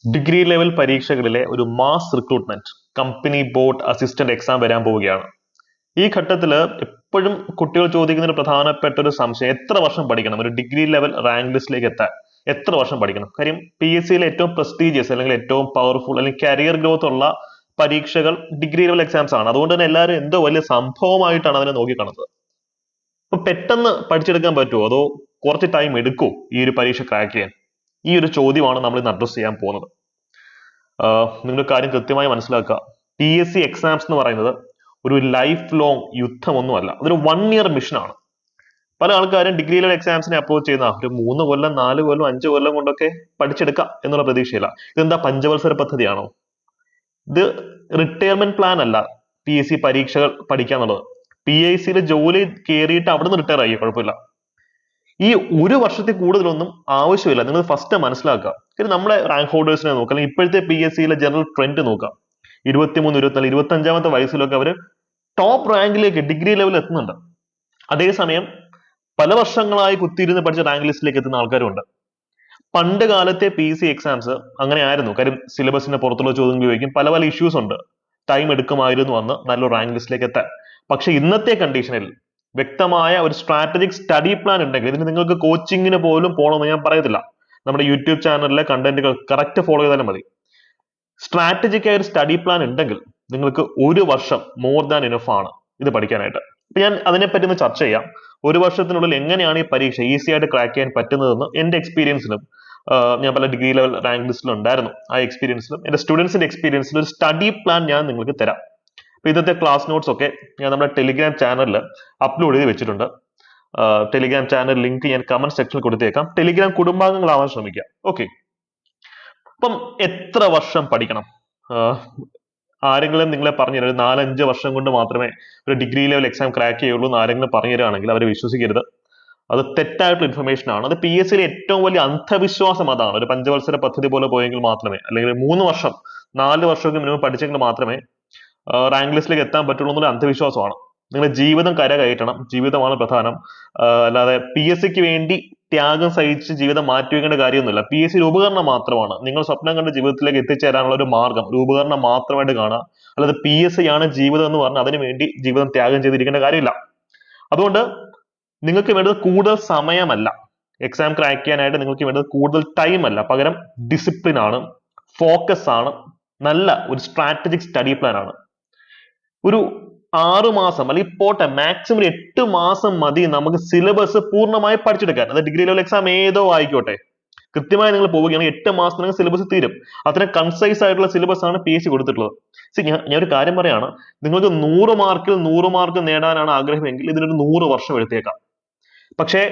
Degree level പരീക്ഷകളിലെ ഒരു mass recruitment company board assistant exam വരാൻ പോവുകയാണ്. ഈ ഘട്ടത്തിൽ എപ്പോഴും കുട്ടികൾ ചോദിക്കുന്ന ഒരു പ്രധാനപ്പെട്ട ഒരു സംശയം, എത്ര വർഷം പഠിക്കണം ഒരു ഡിഗ്രി ലെവൽ റാങ്ക് ലിസ്റ്റിലേക്ക് എത്താൻ? എത്ര വർഷം പഠിക്കണം? കാര്യം PSCയിലെ ഏറ്റവും പ്രസ്റ്റീജിയസ് അല്ലെങ്കിൽ ഏറ്റവും പവർഫുൾ അല്ലെങ്കിൽ കരിയർ ഗ്രോത്ത് ഉള്ള പരീക്ഷകൾ ഡിഗ്രി ലെവൽ എക്സാംസ് ആണ്. അതുകൊണ്ട് തന്നെ എല്ലാവരും എന്തോ വലിയ സംഭവമായിട്ടാണ് അതിനെ നോക്കിക്കാണുന്നത്. അപ്പൊ പെട്ടെന്ന് പഠിച്ചെടുക്കാൻ പറ്റുമോ, അതോ കുറച്ച് ടൈം എടുക്കുമോ ഈ ഒരു പരീക്ഷ ക്രാക്ക് ചെയ്യാൻ? ഈ ഒരു ചോദ്യമാണ് നമ്മൾ ഇന്ന് അഡ്രസ് ചെയ്യാൻ പോകുന്നത്. നിങ്ങൾ കാര്യം കൃത്യമായി മനസ്സിലാക്കുക. PSC എക്സാംസ് എന്ന് പറയുന്നത് ഒരു ലൈഫ് ലോങ് യുദ്ധമൊന്നുമല്ല, അതൊരു 1 ഇയർ മിഷനാണ്. പല ആൾക്കാരും ഡിഗ്രി ലെവൽ എക്സാംസിനെ അപ്രോച്ച് ചെയ്യുന്ന ഒരു 3 കൊല്ലം 4 കൊല്ലം 5 കൊല്ലം കൊണ്ടൊക്കെ പഠിച്ചെടുക്കാം എന്നുള്ള പ്രതീക്ഷയില്ല. ഇതെന്താ പഞ്ചവത്സര പദ്ധതിയാണോ? ഇത് റിട്ടയർമെന്റ് പ്ലാൻ അല്ല. PSC പരീക്ഷകൾ പഠിക്കാന്നുള്ളത്. PICയിൽ ജോലി കയറിയിട്ട് അവിടെ നിന്ന് റിട്ടയർ ആയി കുഴപ്പമില്ല. ഈ ഒരു വർഷത്തിൽ കൂടുതലൊന്നും ആവശ്യമില്ല. നിങ്ങൾ ഫസ്റ്റ് മനസ്സിലാക്കുക. കാരണം നമ്മുടെ റാങ്ക് ഹോൾഡേഴ്സിനെ നോക്കുക, അല്ലെങ്കിൽ ഇപ്പോഴത്തെ PSCയിലെ ജനറൽ ട്രെൻഡ് നോക്കാം. 23, 24, 25 വയസ്സിലൊക്കെ അവർ ടോപ്പ് റാങ്കിലേക്ക് ഡിഗ്രി ലെവൽ എത്തുന്നുണ്ട്. അതേസമയം പല വർഷങ്ങളായി കുത്തിയിരുന്ന് പഠിച്ച റാങ്ക് ലിസ്റ്റിലേക്ക് എത്തുന്ന ആൾക്കാരുണ്ട്. പണ്ട് കാലത്തെ PSC എക്സാംസ് അങ്ങനെ ആയിരുന്നു. കാര്യം സിലബസിന്റെ പുറത്തുള്ള ചോദ്യങ്ങൾ ചോദിക്കും, പല പല ഇഷ്യൂസ് ഉണ്ട്. ടൈം എടുക്കുമായിരുന്നു വന്ന് നല്ലൊരു റാങ്ക് ലിസ്റ്റിലേക്ക് എത്താൻ. പക്ഷെ ഇന്നത്തെ കണ്ടീഷനിൽ വ്യക്തമായ ഒരു സ്ട്രാറ്റജിക് സ്റ്റഡി പ്ലാൻ ഉണ്ടെങ്കിൽ, ഇതിന് നിങ്ങൾക്ക് കോച്ചിങ്ങിന് പോലും പോകണമെന്ന് ഞാൻ പറയത്തില്ല. നമ്മുടെ യൂട്യൂബ് ചാനലിലെ കണ്ടന്റുകൾ കറക്റ്റ് ഫോളോ ചെയ്താലും മതി. സ്ട്രാറ്റജിക് ആയ ഒരു സ്റ്റഡി പ്ലാൻ ഉണ്ടെങ്കിൽ നിങ്ങൾക്ക് ഒരു വർഷം മോർ ദാൻ ഇനഫ് ആണ് ഇത് പഠിക്കാനായിട്ട്. അപ്പൊ ഞാൻ അതിനെപ്പറ്റി ഒന്ന് ചർച്ച ചെയ്യാം. ഒരു വർഷത്തിനുള്ളിൽ എങ്ങനെയാണ് ഈ പരീക്ഷ ഈസി ആയിട്ട് ക്രാക്ക് ചെയ്യാൻ പറ്റുന്നതെന്ന് എന്റെ എക്സ്പീരിയൻസിലും, ഞാൻ പല ഡിഗ്രി ലെവൽ റാങ്ക് ലിസ്റ്റിലും ഉണ്ടായിരുന്നു. ആ എക്സ്പീരിയൻസിലും എന്റെ സ്റ്റുഡൻസിന്റെ എക്സ്പീരിയൻസിലും ഒരു സ്റ്റഡി പ്ലാൻ ഞാൻ നിങ്ങൾക്ക് തരാം. അപ്പൊ ഇന്നത്തെ ക്ലാസ് നോട്ട്സ് ഒക്കെ ഞാൻ നമ്മുടെ ടെലിഗ്രാം ചാനലിൽ അപ്ലോഡ് ചെയ്ത് വെച്ചിട്ടുണ്ട്. ടെലിഗ്രാം ചാനൽ ലിങ്ക് ഞാൻ കമന്റ് സെക്ഷനിൽ കൊടുത്തേക്കാം. ടെലിഗ്രാം കുടുംബാംഗങ്ങളാവാൻ ശ്രമിക്കാം. ഓക്കെ. അപ്പം എത്ര വർഷം പഠിക്കണം? ആരെങ്കിലും നിങ്ങളെ പറഞ്ഞു തരാം 4-5 വർഷം കൊണ്ട് മാത്രമേ ഒരു ഡിഗ്രി ലെവൽ എക്സാം ക്രാക്ക് ചെയ്യുള്ളൂ എന്ന് ആരെങ്കിലും പറഞ്ഞു തരാണെങ്കിൽ അവരെ വിശ്വസിക്കരുത്. അത് തെറ്റായിട്ടുള്ള ഇൻഫർമേഷൻ ആണ്. അത് PSCയിലെ ഏറ്റവും വലിയ അന്ധവിശ്വാസം അതാണ്. ഒരു പഞ്ചവത്സര പദ്ധതി പോലെ പോയെങ്കിൽ മാത്രമേ, അല്ലെങ്കിൽ 3 വർഷം 4 വർഷമൊക്കെ മിനിമം പഠിച്ചെങ്കിൽ മാത്രമേ റാങ്ക് ലിസ്റ്റിലേക്ക് എത്താൻ പറ്റുള്ളൂ എന്നുള്ള അന്ധവിശ്വാസമാണ്. നിങ്ങളുടെ ജീവിതം കരകയറ്റണം, ജീവിതമാണ് പ്രധാനം. അല്ലാതെ PSCക്ക് വേണ്ടി ത്യാഗം സഹിച്ച് ജീവിതം മാറ്റിവെക്കേണ്ട കാര്യമൊന്നുമില്ല. PSC ഒരു ഉപകരണം മാത്രമാണ്. നിങ്ങൾ സ്വപ്നം കണ്ട ജീവിതത്തിലേക്ക് എത്തിച്ചേരാനുള്ള ഒരു മാർഗം, ഒരു ഉപകരണം മാത്രമായിട്ട് കാണുക. അല്ലാതെ PSC ആണ് ജീവിതം എന്ന് പറഞ്ഞാൽ അതിനു വേണ്ടി ജീവിതം ത്യാഗം ചെയ്തിരിക്കേണ്ട കാര്യമില്ല. അതുകൊണ്ട് നിങ്ങൾക്ക് വേണ്ടത് കൂടുതൽ സമയമല്ല. എക്സാം ക്രാക്ക് ചെയ്യാനായിട്ട് നിങ്ങൾക്ക് വേണ്ടത് കൂടുതൽ ടൈം അല്ല, പകരം ഡിസിപ്ലിൻ ആണ്, ഫോക്കസ് ആണ്, നല്ല ഒരു സ്ട്രാറ്റജിക് സ്റ്റഡി പ്ലാൻ ആണ്. ഒരു 6 മാസം അല്ലെങ്കിൽ പോട്ടെ മാക്സിമം 8 മാസം മതി നമുക്ക് സിലബസ് പൂർണ്ണമായി പഠിച്ചെടുക്കാൻ. അത് ഡിഗ്രി ലെവൽ എക്സാം ഏതോ ആയിക്കോട്ടെ, കൃത്യമായി നിങ്ങൾ പോവുകയാണെങ്കിൽ 8 മാസത്തിനകം സിലബസ് തീരും. അത്രയും കൺസൈസ് ആയിട്ടുള്ള സിലബസ് ആണ് PSC കൊടുത്തിട്ടുള്ളത്. ഞാൻ ഒരു കാര്യം പറയാണ്, നിങ്ങൾക്ക് 100 മാർക്കിൽ 100 മാർക്ക് നേടാനാണ് ആഗ്രഹമെങ്കിൽ ഇതിനൊരു 100 വർഷം എടുത്തേക്കാം. പക്ഷേ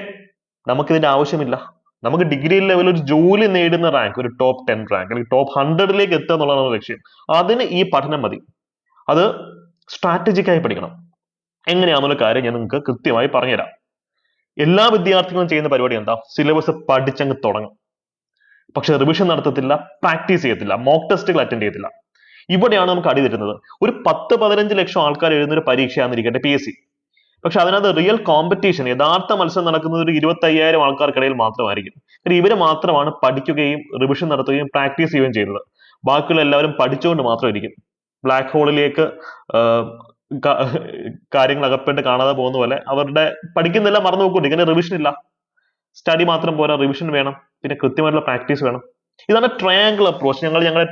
നമുക്ക് ഇതിന്റെ ആവശ്യമില്ല. നമുക്ക് ഡിഗ്രി ലെവൽ ഒരു ജോലി നേടുന്ന റാങ്ക്, ഒരു ടോപ്പ് 10 റാങ്ക് അല്ലെങ്കിൽ ടോപ്പ് 100ലേക്ക് എത്തുക എന്നുള്ളതാണ് ലക്ഷ്യം. അതിന് ഈ പഠനം മതി. അത് സ്ട്രാറ്റജിക് ആയി പഠിക്കണം. എങ്ങനെയാണെന്നുള്ള കാര്യം ഞാൻ നിങ്ങൾക്ക് കൃത്യമായി പറഞ്ഞുതരാം. എല്ലാ വിദ്യാർത്ഥികളും ചെയ്യുന്ന പരിപാടി എന്താ? സിലബസ് പഠിച്ചങ്ങ് തുടങ്ങും. പക്ഷെ റിവിഷൻ നടത്തത്തില്ല, പ്രാക്ടീസ് ചെയ്യത്തില്ല, മോക്ക് ടെസ്റ്റുകൾ അറ്റൻഡ് ചെയ്യത്തില്ല. ഇവിടെയാണ് നമുക്ക് അടി തരുന്നത്. ഒരു 10-15 ലക്ഷം ആൾക്കാർ എഴുതുന്ന ഒരു പരീക്ഷയാണെന്നിരിക്കട്ടെ PSC. പക്ഷെ അതിനകത്ത് റിയൽ കോമ്പറ്റീഷൻ, യഥാർത്ഥ മത്സരം നടക്കുന്നത് ഒരു 25,000 ആൾക്കാർക്കിടയിൽ മാത്രമായിരിക്കും. ഇവര് മാത്രമാണ് പഠിക്കുകയും റിവിഷൻ നടത്തുകയും പ്രാക്ടീസ് ചെയ്യുകയും ചെയ്യുന്നത്. ബാക്കിയുള്ള എല്ലാവരും പഠിച്ചുകൊണ്ട് മാത്രമായിരിക്കും. ബ്ലാക്ക് ഹോളിലേക്ക് കാര്യങ്ങൾ അകപ്പെട്ട് കാണാതെ പോകുന്ന പോലെ അവരുടെ പഠിക്കുന്നെല്ലാം മറന്നു നോക്കിക്കൊണ്ടിരിക്കും. റിവിഷൻ ഇല്ല. സ്റ്റഡി മാത്രം പോരാ, റിവിഷൻ വേണം, പിന്നെ കൃത്യമായിട്ടുള്ള പ്രാക്ടീസ് വേണം. ഇതാണ് ട്രയാങ്കിൾ അപ്രോച്ച്. ഞങ്ങളുടെ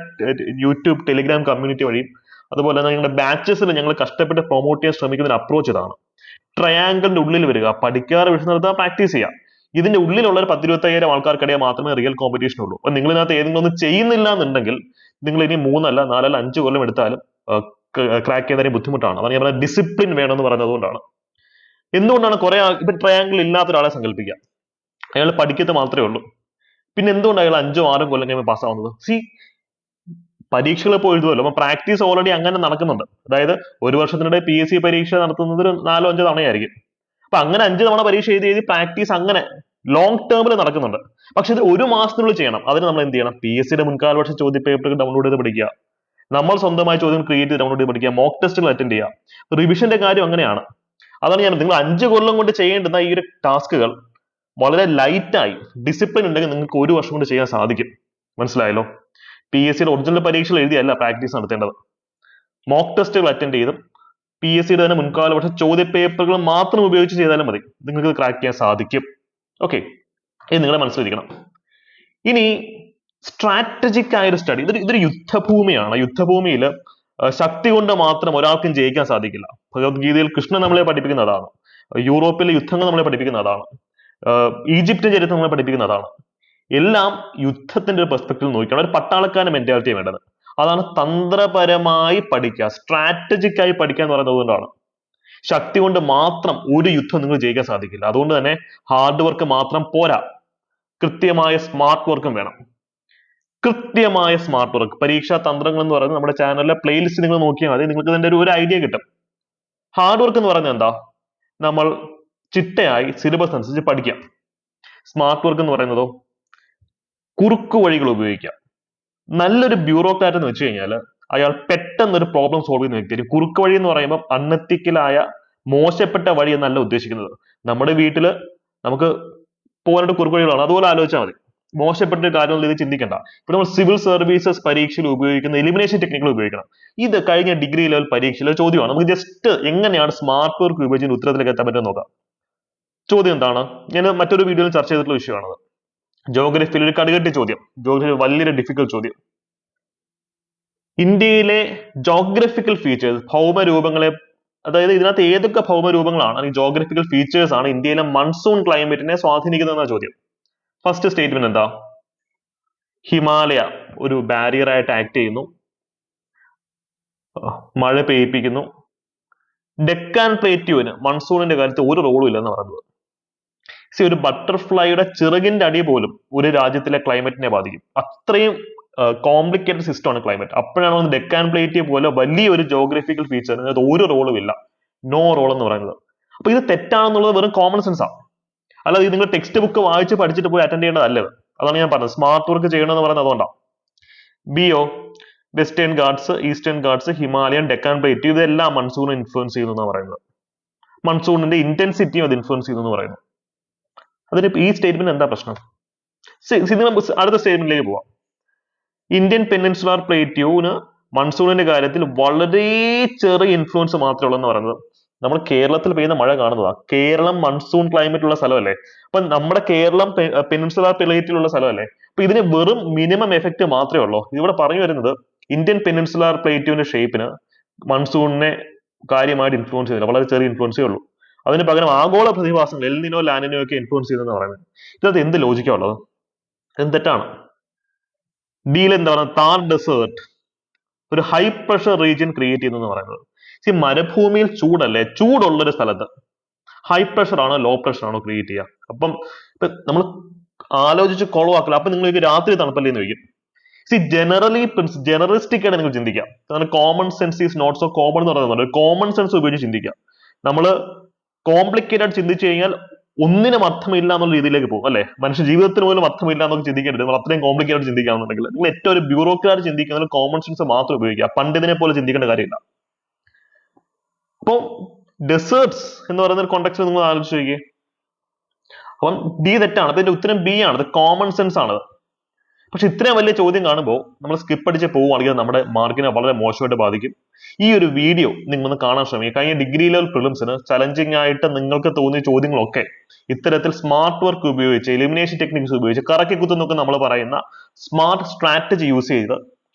യൂട്യൂബ് ടെലിഗ്രാം കമ്മ്യൂണിറ്റി വഴിയും അതുപോലെ തന്നെ ഞങ്ങളുടെ ബാച്ചസിൽ ഞങ്ങൾ കഷ്ടപ്പെട്ട് പ്രൊമോട്ട് ചെയ്യാൻ ശ്രമിക്കുന്ന ഒരു അപ്രോച്ച് ഇതാണ്. ട്രയാങ്കിളിന്റെ ഉള്ളിൽ വരിക, പഠിക്കുക, റിവിഷൻ നടത്തുക, പ്രാക്ടീസ് ചെയ്യുക. ഇതിന്റെ ഉള്ളിലുള്ള ഒരു 10-25,000 ആൾക്കാർക്കിടയിൽ മാത്രമേ റിയൽ കോമ്പറ്റീഷൻ ഉള്ളൂ. അപ്പൊ നിങ്ങൾ ഇതിനകത്ത് ഏതെങ്കിലും ഒന്നും ചെയ്യുന്നില്ല എന്നുണ്ടെങ്കിൽ നിങ്ങൾ ഇനി 3 അല്ല 4 അല്ല 5 കൊല്ലം എടുത്താലും ക്രാക്ക് ചെയ്യുന്നതിന് ബുദ്ധിമുട്ടാണ്. അതാണ് ഞാൻ പറഞ്ഞ ഡിസിപ്ലിൻ വേണമെന്ന് പറഞ്ഞതുകൊണ്ടാണ്. എന്തുകൊണ്ടാണ് കുറെ ഇപ്പൊ ട്രയാങ്കിൾ ഇല്ലാത്ത ഒരാളെ സങ്കല്പിക്കുക, അയാൾ പഠിക്കത്ത് മാത്രമേ ഉള്ളൂ. പിന്നെ എന്തുകൊണ്ട് അയാൾ 5-6 കൊല്ലം കഴിയുമ്പോൾ പാസ്സാവുന്നത്? പരീക്ഷകൾ ഇപ്പോൾ എഴുതുമല്ലോ, അപ്പൊ പ്രാക്ടീസ് ഓൾറെഡി അങ്ങനെ നടക്കുന്നുണ്ട്. അതായത് ഒരു വർഷത്തിനിടെ PSC പരീക്ഷ നടത്തുന്നത് ഒരു 4-5 തവണയായിരിക്കും. അപ്പൊ അങ്ങനെ 5 തവണ പരീക്ഷ എഴുതി പ്രാക്ടീസ് അങ്ങനെ ലോങ് ടേമിൽ നടക്കുന്നുണ്ട്. പക്ഷെ ഇത് ഒരു മാസത്തിനുള്ളിൽ ചെയ്യണം. അതിന് നമ്മൾ എന്ത് ചെയ്യണം? PSCയുടെ മുൻകാല വർഷ ചോദ്യ പേപ്പറുകൾ ഡൗൺലോഡ് ചെയ്ത് പഠിക്കുക, നമ്മൾ സ്വന്തമായി ചോദ്യം ക്രിയേറ്റ് ചെയ്ത് ഡൗൺലോഡ് ചെയ്ത് പഠിക്കുക, മോക്ക് ടെസ്റ്റുകൾ അറ്റൻഡ് ചെയ്യുക. റിവിഷന്റെ കാര്യം അങ്ങനെയാണ്. അതാണ് നിങ്ങൾ 5 കൊല്ലം കൊണ്ട് ചെയ്യേണ്ടുന്ന ഈ ഒരു ടാസ്കുകൾ വളരെ ലൈറ്റായി ഡിസിപ്ലിൻ ഉണ്ടെങ്കിൽ നിങ്ങൾക്ക് ഒരു വർഷം കൊണ്ട് ചെയ്യാൻ സാധിക്കും. മനസ്സിലായല്ലോ? PSCയുടെ ഒറിജിനൽ പരീക്ഷകൾ എഴുതിയല്ല പ്രാക്ടീസ് നടത്തേണ്ടത്. മോക്ക് ടെസ്റ്റുകൾ അറ്റൻഡ് ചെയ്തും PSCയുടെ തന്നെ മുൻകാല വർഷ ചോദ്യ പേപ്പറുകൾ മാത്രം ഉപയോഗിച്ച് ചെയ്താലും മതി, നിങ്ങൾക്ക് ക്രാക്ക് ചെയ്യാൻ സാധിക്കും. ഓക്കെ, ഇത് നിങ്ങളുടെ മനസ്സിലിരിക്കണം. ഇനി സ്ട്രാറ്റജിക് ആയ ഒരു സ്റ്റഡി, ഇതൊരു യുദ്ധഭൂമിയാണ്. യുദ്ധഭൂമിയിൽ ശക്തി കൊണ്ട് മാത്രം ഒരാൾക്കും ജയിക്കാൻ സാധിക്കില്ല. ഭഗവത്ഗീതയിൽ കൃഷ്ണൻ നമ്മളെ പഠിപ്പിക്കുന്ന അതാണ്. യൂറോപ്പിലെ യുദ്ധങ്ങൾ നമ്മളെ പഠിപ്പിക്കുന്ന അതാണ്. ഈജിപ്തിന്റെ ചരിത്രം നമ്മളെ പഠിപ്പിക്കുന്ന അതാണ്. എല്ലാം യുദ്ധത്തിന്റെ ഒരു പെർസ്പെക്റ്റീവ് നോക്കിയാണ് ഒരു പട്ടാളക്കാരന്റെ മെന്റാലിറ്റി വേണ്ടത്. അതാണ് തന്ത്രപരമായി പഠിക്കുക, സ്ട്രാറ്റജിക് ആയി പഠിക്കുക എന്ന് പറയുന്നത്. അതുകൊണ്ടാണ് ശക്തി കൊണ്ട് മാത്രം ഒരു യുദ്ധം നിങ്ങൾ ജയിക്കാൻ സാധിക്കില്ല. അതുകൊണ്ട് തന്നെ ഹാർഡ് വർക്ക് മാത്രം പോരാ, കൃത്യമായ സ്മാർട്ട് വർക്കും വേണം. കൃത്യമായ സ്മാർട്ട് വർക്ക്, പരീക്ഷാ തന്ത്രങ്ങൾ എന്ന് പറയുന്നത് നമ്മുടെ ചാനലിലെ പ്ലേലിസ്റ്റ് നിങ്ങൾ നോക്കിയാൽ മതി, നിങ്ങൾക്ക് ഇതിന്റെ ഒരു ഐഡിയ കിട്ടും. ഹാർഡ് വർക്ക് എന്ന് പറയുന്നത് എന്താ? നമ്മൾ ചിട്ടയായി സിലബസ് അനുസരിച്ച് പഠിക്കാം. സ്മാർട്ട് വർക്ക് എന്ന് പറയുന്നതോ കുറുക്കു വഴികൾ ഉപയോഗിക്കാം. നല്ലൊരു ബ്യൂറോക്രാറ്റ് എന്ന് വെച്ച് കഴിഞ്ഞാൽ അയാൾ പെട്ടെന്ന് ഒരു പ്രോബ്ലം സോൾവ് ചെയ്യുന്ന വ്യക്തി. കുറുക്ക് വഴി എന്ന് പറയുമ്പോൾ അൺഎത്തിക്കലായ മോശപ്പെട്ട വഴി എന്നല്ല ഉദ്ദേശിക്കുന്നത്. നമ്മുടെ വീട്ടില് നമുക്ക് പോകാനായിട്ട് കുറുക്ക് വഴികളാണ്, അതുപോലെ ആലോചിച്ചാൽ മതി. മോശപ്പെട്ട കാര്യം ഇത് ചിന്തിക്കേണ്ട. ഇപ്പൊ നമ്മൾ സിവിൽ സർവീസസ് പരീക്ഷയിൽ ഉപയോഗിക്കുന്ന എലിമിനേഷൻ ടെക്നിക്കുകൾ ഉപയോഗിക്കണം. ഇത് കഴിഞ്ഞ ഡിഗ്രി ലെവൽ പരീക്ഷയിലെ ചോദ്യമാണ്. നമുക്ക് ജസ്റ്റ് എങ്ങനെയാണ് സ്മാർട്ട് വർക്ക് ഉപയോഗിച്ച് ഉത്തരത്തിലേക്ക് എത്താൻ പറ്റുമെന്ന് നോക്കാം. ചോദ്യം എന്താണ്? ഞാൻ മറ്റൊരു വീഡിയോയിൽ ചർച്ച ചെയ്തിട്ടുള്ള വിഷയമാണത്. ജോഗ്രഫിയിൽ ഒരു കടുകട്ടി ചോദ്യം, ജോഗ്രഫി വലിയൊരു ഡിഫിക്കൽട്ട് ചോദ്യം. ഇന്ത്യയിലെ ജോഗ്രഫിക്കൽ ഫീച്ചേഴ്സ്, ഭൗമരൂപങ്ങളെ, അതായത് ഇതിനകത്ത് ഏതൊക്കെ ഭൗമരൂപങ്ങളാണ് അല്ലെങ്കിൽ ജോഗ്രഫിക്കൽ ഫീച്ചേഴ്സ് ആണ് ഇന്ത്യയിലെ മൺസൂൺ ക്ലൈമറ്റിനെ സ്വാധീനിക്കുന്നതെന്ന ചോദ്യം. ഫസ്റ്റ് സ്റ്റേറ്റ്മെന്റ് എന്താ? ഹിമാലയ ഒരു ബാരിയർ ആയിട്ട് ആക്ട് ചെയ്യുന്നു, മഴ പെയ്യിപ്പിക്കുന്നു. ഡെക്കാൻ പ്ലേറ്റ്യൂവിന് മൺസൂണിന്റെ കാര്യത്തിൽ ഒരു റോളും ഇല്ലെന്ന് പറയുന്നത്. ഒരു ബട്ടർഫ്ലൈയുടെ ചിറകിന്റെ അടി പോലും ഒരു രാജ്യത്തിലെ ക്ലൈമറ്റിനെ ബാധിക്കും. അത്രയും കോംപ്ലിക്കേറ്റഡ് സിസ്റ്റമാണ് ക്ലൈമറ്റ്. അപ്പോഴാണ് ഡെക്കാൻ പ്ലേറ്റ് പോലെ വലിയൊരു ജോഗ്രഫിക്കൽ ഫീച്ചർ അതിനകത്ത് ഒരു റോളും ഇല്ല, നോ റോൾ എന്ന് പറയുന്നത്. അപ്പൊ ഇത് തെറ്റാണെന്നുള്ളത് വെറും കോമൺ സെൻസ് ആണ്, അല്ലാതെ ഇത് നിങ്ങൾ ടെക്സ്റ്റ് ബുക്ക് വായിച്ച് പഠിച്ചിട്ട് പോയി അറ്റൻഡ് ചെയ്യേണ്ടതല്ല. അതാണ് ഞാൻ പറഞ്ഞത്, സ്മാർട്ട് വർക്ക് ചെയ്യണമെന്ന് പറയുന്നത് അതുകൊണ്ടാണ്. ബിയോ western Ghats, eastern Ghats, Himalayan, Deccan plate ഇതെല്ലാം മൺസൂൺ ഇൻഫ്ലുവൻസ് ചെയ്യുന്നു എന്ന് പറയുന്നത്. മൺസൂണിന്റെ ഇന്റൻസിറ്റിയും അത് ഇൻഫ്ലുവൻസ് ചെയ്യുന്നു എന്ന് പറയുന്നു. അതിന് ഈ സ്റ്റേറ്റ്മെന്റ് എന്താ പ്രശ്നം? അടുത്ത സ്റ്റേറ്റ്മെന്റിലേക്ക് പോവാം. ഇന്ത്യൻ പെനിൻസുലാർ പ്ലേറ്റ്യൂവിന് മൺസൂണിന്റെ കാര്യത്തിൽ വളരെ ചെറിയ ഇൻഫ്ലുവൻസ് മാത്രമേ ഉള്ളൂ എന്ന് പറയുന്നത്. നമ്മൾ കേരളത്തിൽ പെയ്യുന്ന മഴ കാണുന്നതാണ്. കേരളം മൺസൂൺ ക്ലൈമറ്റ് ഉള്ള സ്ഥലമല്ലേ? അപ്പൊ നമ്മുടെ കേരളം പെനിൻസുലാർ പ്ലേറ്റിലുള്ള സ്ഥലമല്ലേ? അപ്പൊ ഇതിന് വെറും മിനിമം എഫക്ട് മാത്രമേ ഉള്ളൂ. ഇവിടെ പറഞ്ഞു വരുന്നത് ഇന്ത്യൻ പെനിൻസുലാർ പ്ലേറ്റ്യൂവിന്റെ ഷേപ്പിന് മൺസൂണിനെ കാര്യമായിട്ട് ഇൻഫ്ലുവൻസ് ചെയ്തില്ല, വളരെ ചെറിയ ഇൻഫ്ലുവൻസേ ഉള്ളൂ. അതിന് പകരം ആഗോള പ്രതിഭാസങ്ങൾ എൽനിനോ ലാനിനോ ഒക്കെ ഇൻഫ്ലുവൻസ് ചെയ്തെന്ന് പറയുന്നത്. ഇതിനകത്ത് എന്ത് ലോജിക്കാ ഉള്ളത്? ഇത് തെറ്റാണ്. ഡിയിൽ എന്താ പറയുക? താർ ഡെസേർട്ട് ഒരു ഹൈ പ്രഷർ റീജിയൻ ക്രിയേറ്റ് ചെയ്യുന്നു പറയുന്നത്. മരുഭൂമിയിൽ ചൂടല്ലേ, ചൂടുള്ളൊരു സ്ഥലത്ത് ഹൈ പ്രഷർ ആണോ ലോ പ്രഷർ ആണോ ക്രിയേറ്റ് ചെയ്യുക? അപ്പം നമ്മൾ ആലോചിച്ച് കൊളവാക്കില്ല. അപ്പൊ നിങ്ങൾക്ക് രാത്രി തണുപ്പല്ലേ എന്ന് ചോദിക്കും. ജനറലിസ്റ്റിക് ആയിട്ട് നിങ്ങൾ ചിന്തിക്കാം. Common sense is not so common എന്ന് പറയുന്നത് കോമൺ സെൻസ് ഉപയോഗിച്ച് ചിന്തിക്കാം. നമ്മള് കോംപ്ലിക്കേറ്റഡ് ചിന്തിച്ചു കഴിഞ്ഞാൽ ഒന്നിനും അർത്ഥമില്ല എന്നുള്ള രീതിയിലേക്ക് പോകും, അല്ലെ? മനുഷ്യ ജീവിതത്തിന് പോലും അർത്ഥമില്ല എന്നൊക്കെ ചിന്തിക്കേണ്ടത്. നമ്മൾ അത്രയും കോംപ്ലിക്കേറ്റഡ് ചിന്തിക്കാന്നുണ്ടെങ്കിൽ നിങ്ങൾ ഏറ്റവും ഒരു ബ്യൂറോക്രാറ്റ് ചിന്തിക്കുന്നതിൽ കോമൺ സെൻസ് മാത്രം ഉപയോഗിക്കുക, പണ്ഡിതനെ പോലെ ചിന്തിക്കേണ്ട കാര്യമില്ല. അപ്പൊ ഡെസേർട്സ് എന്ന് പറയുന്ന ഒരു കോണ്ടെക്സ്റ്റ് നിങ്ങൾ ആലോചിച്ച് നോക്കിയേ. അപ്പം ഡി തെറ്റാണ്. അപ്പൊ ഇതിന്റെ ഉത്തരം ബി ആണ്, അത് കോമൺ സെൻസ് ആണ്. പക്ഷെ ഇത്രയും വലിയ ചോദ്യം കാണുമ്പോൾ നമ്മൾ സ്കിപ്പ് അടിച്ച് പോവുകയാണെങ്കിൽ നമ്മുടെ മാർക്കിനെ വളരെ മോശമായിട്ട് ബാധിക്കും. ഈ ഒരു വീഡിയോ നിങ്ങളൊന്ന് കാണാൻ ശ്രമിക്കുക. കഴിഞ്ഞ ഡിഗ്രി ലെവൽ പ്രിലിംസിന് ചലഞ്ചിങ് ആയിട്ട് നിങ്ങൾക്ക് തോന്നിയ ചോദ്യങ്ങളൊക്കെ ഇത്തരത്തിൽ സ്മാർട്ട് വർക്ക് ഉപയോഗിച്ച്, എലിമിനേഷൻ ടെക്നിക്സ് ഉപയോഗിച്ച്, കറക്കി കുത്തുന്നൊക്കെ നമ്മൾ പറയുന്ന സ്മാർട്ട് സ്ട്രാറ്റജി യൂസ് ചെയ്ത്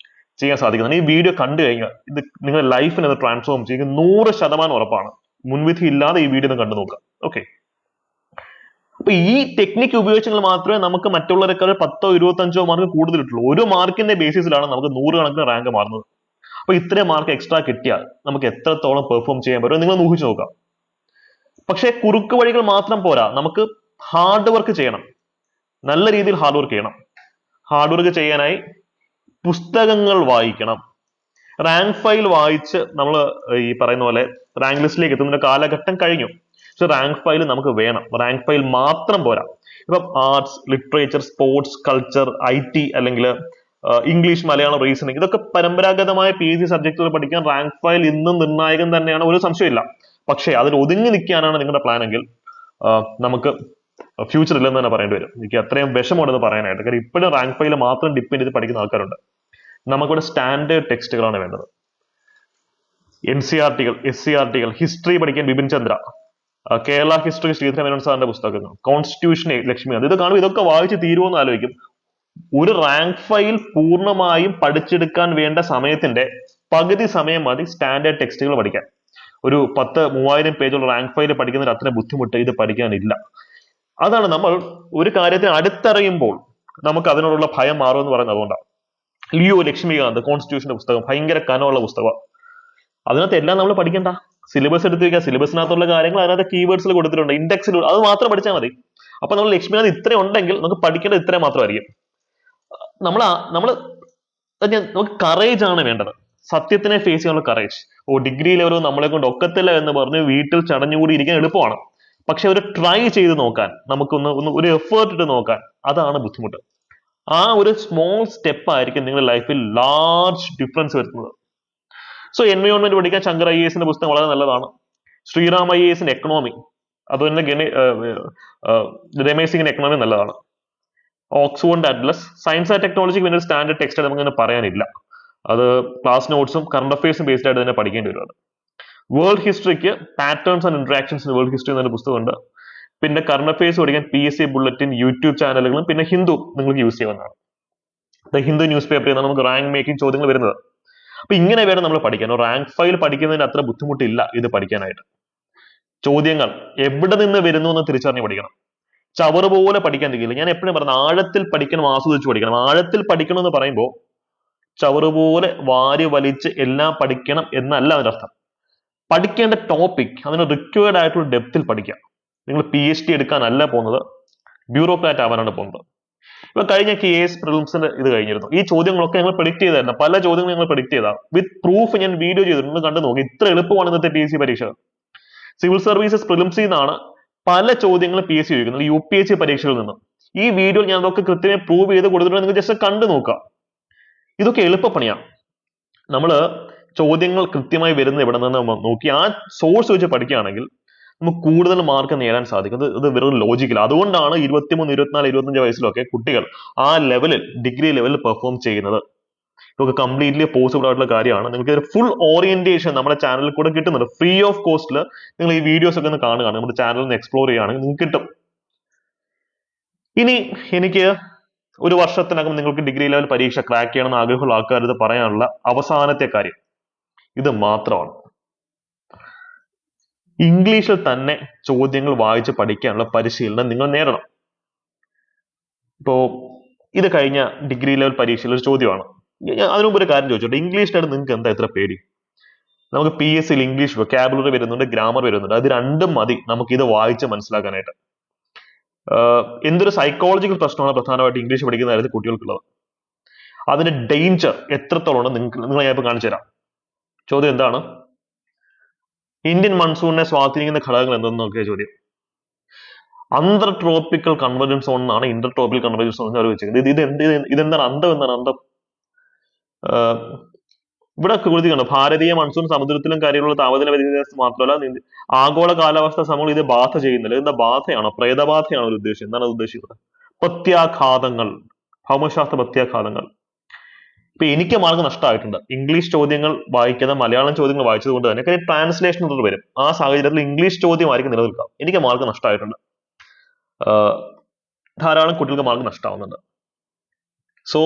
ചെയ്യാൻ സാധിക്കുന്നതാണ്. ഈ വീഡിയോ കണ്ടു കഴിഞ്ഞാൽ ഇത് നിങ്ങളുടെ ലൈഫിനെ അത് ട്രാൻസ്ഫോം ചെയ്യുക 100% ഉറപ്പാണ്. മുൻവിധി ഇല്ലാതെ ഈ വീഡിയോ ഒന്ന് കണ്ടു നോക്കുക. ഓക്കെ, അപ്പൊ ഈ ടെക്നിക്ക് ഉപയോഗിച്ചെങ്കിൽ മാത്രമേ നമുക്ക് മറ്റുള്ളവരെക്കാൾ 10 or 25 മാർക്ക് കൂടുതൽ കിട്ടുള്ളൂ. ഒരു മാർക്കിന്റെ ബേസിസിലാണ് നമുക്ക് 100 കണക്കിന് റാങ്ക് മാറുന്നത്. അപ്പൊ ഇത്രയും മാർക്ക് എക്സ്ട്രാ കിട്ടിയാൽ നമുക്ക് എത്രത്തോളം പെർഫോം ചെയ്യാൻ പറ്റും നിങ്ങൾ ഊഹിച്ചു നോക്കാം. പക്ഷെ കുറുക്ക് വഴികൾ മാത്രം പോരാ, നമുക്ക് ഹാർഡ് വർക്ക് ചെയ്യണം, നല്ല രീതിയിൽ ഹാർഡ് വർക്ക് ചെയ്യണം. ഹാർഡ് വർക്ക് ചെയ്യാനായി പുസ്തകങ്ങൾ വായിക്കണം. റാങ്ക് ഫയൽ വായിച്ച് നമ്മൾ ഈ പറയുന്ന പോലെ റാങ്ക് ലിസ്റ്റിലേക്ക് എത്തുന്ന കാലഘട്ടം കഴിഞ്ഞു. പക്ഷെ റാങ്ക് ഫയൽ നമുക്ക് വേണം. റാങ്ക് ഫയൽ മാത്രം പോരാ. ഇപ്പം arts, literature, sports, culture, IT അല്ലെങ്കിൽ ഇംഗ്ലീഷ്, മലയാളം, റീസണിങ് ഇതൊക്കെ പരമ്പരാഗതമായ PG സബ്ജക്റ്റുകൾ പഠിക്കാൻ റാങ്ക് ഫയൽ ഇന്നും നിർണായകം തന്നെയാണ്, ഒരു സംശയമില്ല. പക്ഷേ അതിൽ ഒതുങ്ങി നിൽക്കാനാണ് നിങ്ങളുടെ പ്ലാൻ എങ്കിൽ നമുക്ക് ഫ്യൂച്ചർ ഇല്ലെന്ന് തന്നെ പറയേണ്ടി വരും. എനിക്ക് അത്രയും വിഷമമുണ്ടെന്ന് പറയാനായിട്ട്. കാരണം ഇപ്പോഴും റാങ്ക് ഫയൽ മാത്രം ഡിപ്പെൻഡ് ചെയ്ത് പഠിക്കുന്ന ആൾക്കാരുണ്ട്. നമുക്കിവിടെ സ്റ്റാൻഡേർഡ് ടെക്സ്റ്റുകളാണ് വേണ്ടത്. NCERT-കൾ, SCERT-കൾ, ഹിസ്റ്ററി പഠിക്കാൻ ബിപിൻ ചന്ദ്ര, കേരള ഹിസ്റ്ററി ശ്രീധര മേനോൻ സാറിന്റെ പുസ്തകങ്ങൾ, കോൺസ്റ്റിറ്റ്യൂഷൻ ലക്ഷ്മികാന്ത്, ഇത് കാണുമ്പോൾ ഇതൊക്കെ വായിച്ച് തീരുമോന്ന് ആലോചിക്കും. ഒരു റാങ്ക് ഫയൽ പൂർണ്ണമായും പഠിച്ചെടുക്കാൻ വേണ്ട സമയത്തിന്റെ പകുതി സമയം മതി സ്റ്റാൻഡേർഡ് ടെക്സ്റ്റുകൾ പഠിക്കാൻ. ഒരു 10,000-3000 പേജുള്ള റാങ്ക് ഫയൽ പഠിക്കുന്നതിന് അത്ര ബുദ്ധിമുട്ട് ഇത് പഠിക്കാനില്ല. അതാണ് നമ്മൾ ഒരു കാര്യത്തിന് അടുത്തറിയുമ്പോൾ നമുക്ക് അതിനോടുള്ള ഭയം മാറുമെന്ന് പറയുന്നത് അതുകൊണ്ടാണ്. ലിയോ ലക്ഷ്മികാന്ത് കോൺസ്റ്റിറ്റ്യൂഷന്റെ പുസ്തകം ഭയങ്കര കനമുള്ള പുസ്തകമാണ്. അതിനകത്ത് എല്ലാം നമ്മൾ പഠിക്കണ്ട, സിലബസ് എടുത്ത് വെക്കുക. സിലബസിനകത്തുള്ള കാര്യങ്ങൾ അതിനകത്ത് കീവേഡ്സിൽ കൊടുത്തിട്ടുണ്ട്, ഇൻഡെക്സിൽ, അത് മാത്രം പഠിച്ചാൽ മതി. അപ്പൊ നമ്മൾ ലക്ഷ്മികാന്ത് ഇത്രയും ഉണ്ടെങ്കിൽ നമുക്ക് പഠിക്കേണ്ടത് ഇത്രയും മാത്രമായിരിക്കും. നമുക്ക് കറേജ് ആണ് വേണ്ടത്, സത്യത്തിനെ ഫേസ് ചെയ്യാനുള്ള കറേജ്. ഡിഗ്രി ലെവലോ നമ്മളെ കൊണ്ട് ഒക്കത്തില്ല എന്ന് പറഞ്ഞ് വീട്ടിൽ ചടഞ്ഞുകൂടി ഇരിക്കാൻ എളുപ്പമാണ്. പക്ഷെ ഒരു ട്രൈ ചെയ്ത് നോക്കാൻ, ഒരു എഫേർട്ട് ഇട്ട് നോക്കാൻ, അതാണ് ബുദ്ധിമുട്ട്. ആ ഒരു സ്മോൾ സ്റ്റെപ്പ് ആയിരിക്കും നിങ്ങളുടെ ലൈഫിൽ ലാർജ് ഡിഫറൻസ് വരുത്തുന്നത്. സോ എൻവയോൺമെന്റ് പഠിക്കാൻ ശങ്കർ IAS പുസ്തകം വളരെ നല്ലതാണ്. ശ്രീറാം IAS എക്കണോമി, അതുപോലെ രമേശ് സിംഗിന്റെ എക്കണോമി നല്ലതാണ്. ഓക്സ്ഫോർഡ് അറ്റ്ലസ്, സയൻസ് ആൻഡ് ടെക്നോളജിക്ക് പിന്നെ ഒരു സ്റ്റാൻഡേർഡ് ടെക്സ്റ്റ് നമുക്ക് ഇങ്ങനെ പറയാനില്ല. അത് ക്ലാസ് നോട്ട്സും കറണ്ട് അഫയേഴ്സും ബേസ്ഡ് ആയിട്ട് തന്നെ പഠിക്കേണ്ടി വരും. വേൾഡ് ഹിസ്റ്ററിക്ക് patterns and interactions in world history എന്നൊരു പുസ്തകമുണ്ട്. പിന്നെ കറണ്ട് അഫയേഴ്സ് പഠിക്കാൻ PSC ബുള്ളറ്റിൻ, യൂട്യൂബ് ചാനലുകളും പിന്നെ ഹിന്ദു നിങ്ങൾക്ക് യൂസ് ചെയ്യാവുന്നതാണ്. ഹിന്ദു ന്യൂസ് പേപ്പറിൽ നിന്നാണ് നമുക്ക് റാങ്ക് മേക്കിംഗ് ചോദ്യങ്ങൾ വരുന്നത്. അപ്പൊ ഇങ്ങനെ വേണം നമ്മൾ പഠിക്കാൻ. റാങ്ക് ഫയൽ പഠിക്കുന്നതിന് അത്ര ബുദ്ധിമുട്ടില്ല ഇത് പഠിക്കാനായിട്ട്. ചോദ്യങ്ങൾ എവിടെ നിന്ന് വരുന്നു എന്ന് തിരിച്ചറിഞ്ഞ് പഠിക്കണം. ചവറ് പോലെ പഠിക്കാൻ കഴിയില്ല. ഞാൻ എപ്പോഴും പറയുന്നത് ആഴത്തിൽ പഠിക്കണം, ആസ്വദിച്ച് പഠിക്കണം. ആഴത്തിൽ പഠിക്കണം എന്ന് പറയുമ്പോൾ ചവറ് പോലെ വാരി വലിച്ച് എല്ലാം പഠിക്കണം എന്നല്ല അതിന്റെ അർത്ഥം. പഠിക്കേണ്ട ടോപ്പിക് അതിന് റിക്വയർഡ് ആയിട്ടുള്ള ഡെപ്തിൽ പഠിക്കാം. നിങ്ങൾ PhD എടുക്കാനല്ല പോകുന്നത്, ബ്യൂറോക്രാറ്റ് ആവാനാണ് പോകുന്നത്. ഇപ്പൊ കഴിഞ്ഞ KS പ്രിലിംസിന്റെ ഇത് കഴിഞ്ഞിരുന്നു. ഈ ചോദ്യങ്ങളൊക്കെ ഞങ്ങൾ പ്രെഡിക്ട് ചെയ്തായിരുന്നു. പല ചോദ്യങ്ങളും ഞങ്ങൾ പ്രെഡിക്ട് ചെയ്താൽ വിത്ത് പ്രൂഫ് ഞാൻ വീഡിയോ ചെയ്തിട്ടുണ്ട്, കണ്ടു നോക്കി. ഇത്ര എളുപ്പമാണ് ഇന്നത്തെ PSC പരീക്ഷ. സിവിൽ സർവീസസ് പ്രിലിംസിൽ നിന്നാണ് പല ചോദ്യങ്ങളും PSC ചോദിക്കുന്നത്, UPSC പരീക്ഷകളിൽ നിന്ന്. ഈ വീഡിയോ ഞാൻ അതൊക്കെ കൃത്യമായി പ്രൂവ് ചെയ്ത് കൊടുത്തിട്ടുണ്ട്, നിങ്ങൾക്ക് ജസ്റ്റ് കണ്ടു നോക്കാം. ഇതൊക്കെ എളുപ്പപ്പണിയാണ്. നമ്മള് ചോദ്യങ്ങൾ കൃത്യമായി വരുന്നത് എവിടെ നിന്ന് നോക്കി ആ സോഴ്സ് വെച്ച് പഠിക്കുകയാണെങ്കിൽ നമുക്ക് കൂടുതൽ മാർക്ക് നേടാൻ സാധിക്കും. ഇത് വെറും ലോജിക്കൽ. അതുകൊണ്ടാണ് 23, 24, 25 വയസ്സിലൊക്കെ കുട്ടികൾ ആ ലെവലിൽ, ഡിഗ്രി ലെവലിൽ പെർഫോം ചെയ്യുന്നത്. ഇതൊക്കെ കംപ്ലീറ്റ്ലി പോസിബിൾ ആയിട്ടുള്ള കാര്യമാണ്. നിങ്ങൾക്ക് ഒരു ഫുൾ ഓറിയന്റേഷൻ നമ്മുടെ ചാനലിൽ കൂടെ കിട്ടുന്നുണ്ട്. ഫ്രീ ഓഫ് കോസ്റ്റിൽ നിങ്ങൾ ഈ വീഡിയോസ് ഒക്കെ ഒന്ന് കാണുകയാണ്, നമ്മുടെ ചാനലിൽ നിന്ന് എക്സ്പ്ലോർ ചെയ്യുകയാണെങ്കിൽ നിങ്ങൾക്ക് കിട്ടും. ഇനി എനിക്ക് ഒരു വർഷത്തിനകം നിങ്ങൾക്ക് ഡിഗ്രി ലെവൽ പരീക്ഷ ക്രാക്ക് ചെയ്യണമെന്ന് ആഗ്രഹമുള്ള ആൾക്കാർ പറയാനുള്ള അവസാനത്തെ കാര്യം ഇത് മാത്രമാണ്. ഇംഗ്ലീഷിൽ തന്നെ ചോദ്യങ്ങൾ വായിച്ച് പഠിക്കാനുള്ള പരിശീലനം നിങ്ങൾ നേടണം. ഇപ്പോ ഇത് കഴിഞ്ഞ ഡിഗ്രി ലെവൽ പരീക്ഷയിൽ ഒരു ചോദ്യമാണ്. അതിനു മുമ്പ് ഒരു കാര്യം ചോദിച്ചോട്ടെ, ഇംഗ്ലീഷിലാണ് നിങ്ങൾക്ക് എന്താ ഇത്ര പേടി? നമുക്ക് PSC ഇംഗ്ലീഷ് വൊക്കാബുലറി വരുന്നുണ്ട്, ഗ്രാമർ വരുന്നുണ്ട്. അത് രണ്ടും മതി നമുക്ക് ഇത് വായിച്ച് മനസ്സിലാക്കാനായിട്ട്. എന്തൊരു സൈക്കോളജിക്കൽ പ്രശ്നമാണ് പ്രധാനമായിട്ട് ഇംഗ്ലീഷ് പഠിക്കുന്ന കാര്യത്തിൽ കുട്ടികൾക്കുള്ളത്. അതിന്റെ ഡേഞ്ചർ എത്രത്തോളം നിങ്ങളെ ഞാൻ ഇപ്പൊ കാണിച്ചു തരാം. ചോദ്യം എന്താണ്? ഇന്ത്യൻ മൺസൂണിനെ സ്വാധീനിക്കുന്ന ഘടകങ്ങൾ എന്തെന്ന് നോക്കിയ ചോദ്യം. അന്തർ ട്രോപ്പിക്കൽ കൺവെർജൻസ് സോൺ എന്നാണ് ഇന്റർ ട്രോപ്പിക്കൽ കൺവെർജൻസ് സോൺ അവർ വെച്ചിരിക്കുന്നത്. ഇതെന്താണ് അന്തം? എന്താണ് അന്തം? ഇവിടെ കൊടുത്തിട്ടുണ്ട്, ഭാരതീയ മൺസൂൺ സമുദ്രത്തിലും കരയിലുള്ള താപനില വ്യത്യാസം മാത്രമല്ല ആഗോള കാലാവസ്ഥ സമൂഹം ഇത് ബാധ ചെയ്യുന്നില്ല. എന്താ ബാധയാണോ, പ്രേതബാധയാണോ ഒരു ഉദ്ദേശം? എന്താണ് അത് ഉദ്ദേശിക്കുന്നത്? പ്രത്യാഘാതങ്ങൾ, ഭൗമശാസ്ത്ര പ്രത്യാഘാതങ്ങൾ. ഇപ്പൊ എനിക്ക് മാർക്ക് നഷ്ടമായിട്ടുണ്ട് ഇംഗ്ലീഷ് ചോദ്യങ്ങൾ വായിക്കാതെ മലയാളം ചോദ്യങ്ങൾ വായിച്ചത് കൊണ്ട് തന്നെ. കാര്യം ട്രാൻസ്ലേഷൻ വരും. ആ സാഹചര്യത്തിൽ ഇംഗ്ലീഷ് ചോദ്യമായിരിക്കും നിലനിൽക്കാം. എനിക്ക് മാർക്ക് നഷ്ടമായിട്ടുണ്ട്. ധാരാളം കുട്ടികൾക്ക് മാർക്ക് നഷ്ടമാവുന്നുണ്ട്. സോ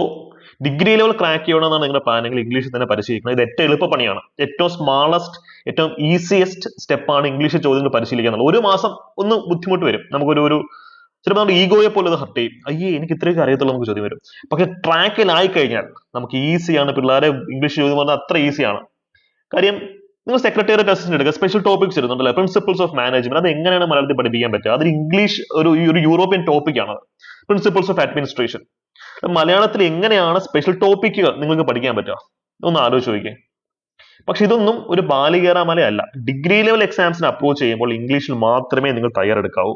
ഡിഗ്രി ലെവൽ ക്രാക്ക് ചെയ്യണമെന്നാണ് നിങ്ങളുടെ പ്ലാനെങ്കിൽ ഇംഗ്ലീഷിൽ തന്നെ പരിശീലിക്കണം. ഇത് ഏറ്റവും എളുപ്പപ്പണിയാണ്. ഏറ്റവും സ്മാളസ്റ്റ്, ഏറ്റവും ഈസിയസ്റ്റ് സ്റ്റെപ്പാണ് ഇംഗ്ലീഷ് ചോദ്യങ്ങൾ പരിശീലിക്കുക എന്നുള്ളത്. ഒരു മാസം ഒന്ന് ബുദ്ധിമുട്ട് വരും. നമുക്കൊരു ചിലപ്പോൾ നമ്മുടെ ഈഗോയെ പോലെ അത് ഹർട്ട് ചെയ്യും. അയ്യേ എനിക്ക് ഇത്രയൊക്കെ അറിയത്തുള്ളൂ നമുക്ക് ചോദ്യം വരും. പക്ഷെ ട്രാക്കിലായി കഴിഞ്ഞാൽ നമുക്ക് ഈസിയാണ്. പിള്ളേരെ ഇംഗ്ലീഷ് ചോദ്യം പറഞ്ഞാൽ അത്ര ഈസിയാണ്. കാര്യം നിങ്ങൾ സെക്രട്ടേറിയറ്റ് അസിസ്റ്റന്റ് എടുക്കുക, സ്പെഷ്യൽ ടോപ്പിക്സ് വരുന്നുണ്ടല്ലോ, പ്രിൻസിപ്പിൾസ് ഓഫ് മാനേജ്മെന്റ്. അത് എങ്ങനെയാണ് മലയാളത്തിൽ പഠിപ്പിക്കാൻ പറ്റുക? അത് ഇംഗ്ലീഷ് ഒരു യൂറോപ്യൻ ടോപ്പിക്കാണ്. പ്രിൻസിപ്പിൾസ് ഓഫ് അഡ്മിനിസ്ട്രേഷൻ മലയാളത്തിൽ എങ്ങനെയാണ് സ്പെഷ്യൽ ടോപ്പിക്കുകൾ നിങ്ങൾക്ക് പഠിക്കാൻ പറ്റുക? ഒന്ന് ആലോചിച്ച് നോക്കിയേ. പക്ഷെ ഇതൊന്നും ഒരു ബാലികേറാമലയല്ല. ഡിഗ്രി ലെവൽ എക്സാംസിന് അപ്രോച്ച് ചെയ്യുമ്പോൾ ഇംഗ്ലീഷിൽ മാത്രമേ നിങ്ങൾ തയ്യാറെടുക്കാവൂ.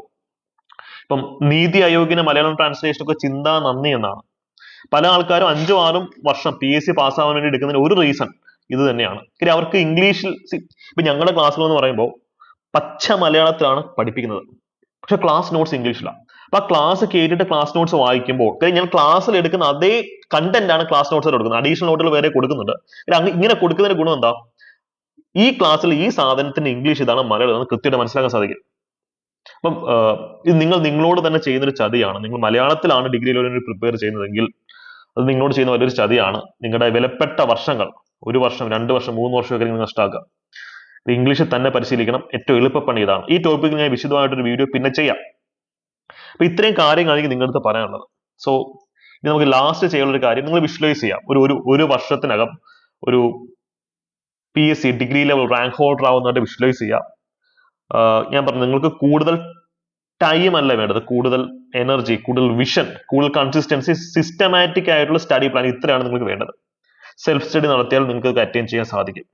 ഇപ്പം നീതി ആയോഗിന് മലയാളം ട്രാൻസ്ലേഷൻ ഒക്കെ ചിന്താ നന്ദി എന്നാണ്. പല ആൾക്കാരും 5-6 വർഷം PSC പാസ്സാവാൻ വേണ്ടി എടുക്കുന്നതിന് ഒരു റീസൺ ഇത് തന്നെയാണ്. കാര്യം അവർക്ക് ഇംഗ്ലീഷിൽ, ഇപ്പൊ ഞങ്ങളുടെ ക്ലാസ്സുകൾ എന്ന് പറയുമ്പോൾ പച്ച മലയാളത്തിലാണ് പഠിപ്പിക്കുന്നത്, പക്ഷെ ക്ലാസ് നോട്ട്സ് ഇംഗ്ലീഷിലാണ്. അപ്പൊ ആ ക്ലാസ് കേട്ടിട്ട് ക്ലാസ് നോട്ട്സ് വായിക്കുമ്പോൾ കാര്യം ഞാൻ ക്ലാസ്സിൽ എടുക്കുന്ന അതേ കണ്ടന്റ് ആണ് ക്ലാസ് നോട്ട്സിൽ കൊടുക്കുന്നത്, അഡീഷണൽ നോട്ടുകൾ വേറെ കൊടുക്കുന്നുണ്ട്. ഇങ്ങനെ കൊടുക്കുന്നതിന്റെ ഗുണം എന്താ, ഈ ക്ലാസ്സിൽ ഈ സാധനത്തിന്റെ ഇംഗ്ലീഷ് ഇതാണ്, മലയാളം ഇതാണ് കൃത്യമായിട്ട് മനസ്സിലാക്കാൻ സാധിക്കും. അപ്പം ഇത് നിങ്ങളോട് തന്നെ ചെയ്യുന്നൊരു ചതിയാണ്. നിങ്ങൾ മലയാളത്തിലാണ് ഡിഗ്രി ലെവലിന് പ്രിപ്പയർ ചെയ്യുന്നതെങ്കിൽ അത് നിങ്ങളോട് ചെയ്യുന്ന വലിയൊരു ചതിയാണ്. നിങ്ങളുടെ വിലപ്പെട്ട വർഷങ്ങൾ, 1 വർഷം 2 വർഷം 3 വർഷം ഒക്കെ നിങ്ങൾ നഷ്ടമാക്കുക. ഇംഗ്ലീഷിൽ തന്നെ പരിശീലിക്കണം. ഏറ്റവും എളുപ്പപ്പണി ഇതാണ്. ഈ ടോപ്പിക് ഞാൻ വിശദമായിട്ടൊരു വീഡിയോ പിന്നെ ചെയ്യാം. അപ്പൊ ഇത്രയും കാര്യങ്ങളായിരിക്കും നിങ്ങളുടെ അടുത്ത് പറയാനുള്ളത്. സോ ഇനി നമുക്ക് ലാസ്റ്റ് ചെയ്യാനുള്ള ഒരു കാര്യം, നിങ്ങൾ വിഷ്വലൈസ് ചെയ്യാം. ഒരു വർഷത്തിനകം ഒരു PSC degree level rank holder ആവുന്നതായിട്ട് വിഷ്വലൈസ് ചെയ്യാം. ഞാൻ പറഞ്ഞു നിങ്ങൾക്ക് കൂടുതൽ ടൈം അല്ല വേണ്ടത്, കൂടുതൽ എനർജി, കൂടുതൽ വിഷൻ, കൂടുതൽ കൺസിസ്റ്റൻസി, സിസ്റ്റമാറ്റിക് ആയിട്ടുള്ള സ്റ്റഡി പ്ലാൻ, ഇത്രയാണ് നിങ്ങൾക്ക് വേണ്ടത്. സെൽഫ് സ്റ്റഡി നടത്തിയാൽ നിങ്ങൾക്ക് അറ്റൈൻ ചെയ്യാൻ സാധിക്കും.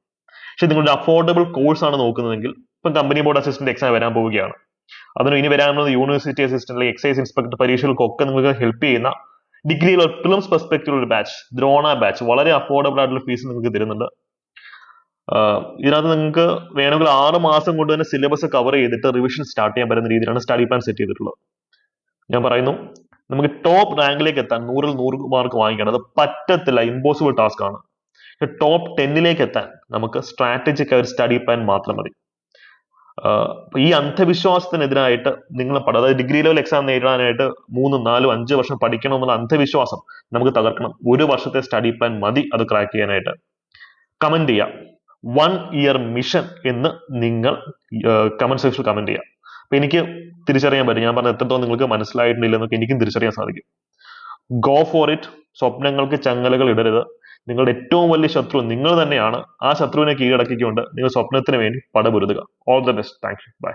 പക്ഷെ നിങ്ങളുടെ അഫോർഡബിൾ കോഴ്സ് ആണ് നോക്കുന്നതെങ്കിൽ, ഇപ്പം കമ്പനി ബോർഡ് അസിസ്റ്റന്റ് എക്സാം വരാൻ പോവുകയാണ്, അതിന് ഇനി വരാനുള്ള യൂണിവേഴ്സിറ്റി അസിസ്റ്റന്റ് അല്ലെങ്കിൽ എക്സൈസ് ഇൻസ്പെക്ടർ പരീക്ഷകൾക്കൊക്കെ നിങ്ങൾക്ക് ഹെൽപ്പ് ചെയ്യുന്ന ഡിഗ്രി ഫിലിംസ് പെർസ്പെക്റ്റീവ് ഒരു ബാച്ച്, ദ്രോണ ബാച്ച്, വളരെ അഫോർഡബിൾ ആയിട്ടുള്ള ഫീസ് നിങ്ങൾക്ക് തരുന്നുണ്ട്. ഇതിനകത്ത് നിങ്ങൾക്ക് വേണമെങ്കിൽ 6 മാസം കൊണ്ട് തന്നെ സിലബസ് കവർ ചെയ്തിട്ട് റിവിഷൻ സ്റ്റാർട്ട് ചെയ്യാൻ പറ്റുന്ന രീതിയിലാണ് സ്റ്റഡി പ്ലാൻ സെറ്റ് ചെയ്തിട്ടുള്ളത്. ഞാൻ പറയുന്നു, നമുക്ക് ടോപ്പ് റാങ്കിലേക്ക് എത്താൻ 100-ൽ 100 മാർക്ക് വാങ്ങിക്കണം, അത് പറ്റത്തില്ല, ഇമ്പോസിബിൾ ടാസ്ക് ആണ്. ടോപ്പ് 10ലേക്ക് എത്താൻ നമുക്ക് സ്ട്രാറ്റജിക് ആയ ഒരു സ്റ്റഡി പ്ലാൻ മാത്രം മതി. ഈ അന്ധവിശ്വാസത്തിനെതിരായിട്ട് നിങ്ങൾ അതായത് ഡിഗ്രി ലെവൽ എക്സാം നേരിടാനായിട്ട് 3, 4, 5 വർഷം പഠിക്കണം എന്നുള്ള അന്ധവിശ്വാസം നമുക്ക് തകർക്കണം. 1 വർഷത്തെ സ്റ്റഡി പ്ലാൻ മതി അത് ക്രാക്ക് ചെയ്യാനായിട്ട്. കമന്റ് ചെയ്യാം 1 ഇയർ മിഷൻ എന്ന് നിങ്ങൾ കമന്റ് സെക്ഷനിൽ കമന്റ് ചെയ്യാം. അപ്പൊ എനിക്ക് തിരിച്ചറിയാൻ പറ്റും ഞാൻ പറഞ്ഞ എത്രത്തോളം നിങ്ങൾക്ക് മനസ്സിലായിട്ടില്ലെന്നൊക്കെ എനിക്കും തിരിച്ചറിയാൻ സാധിക്കും. Go for it. സ്വപ്നങ്ങൾക്ക് ചങ്ങലകൾ ഇടരുത്. നിങ്ങളുടെ ഏറ്റവും വലിയ ശത്രു നിങ്ങൾ തന്നെയാണ്. ആ ശത്രുവിനെ കീഴടക്കിക്കൊണ്ട് നിങ്ങൾ സ്വപ്നത്തിന് വേണ്ടി പടപൊരുതുക. All the best. Thank you. By.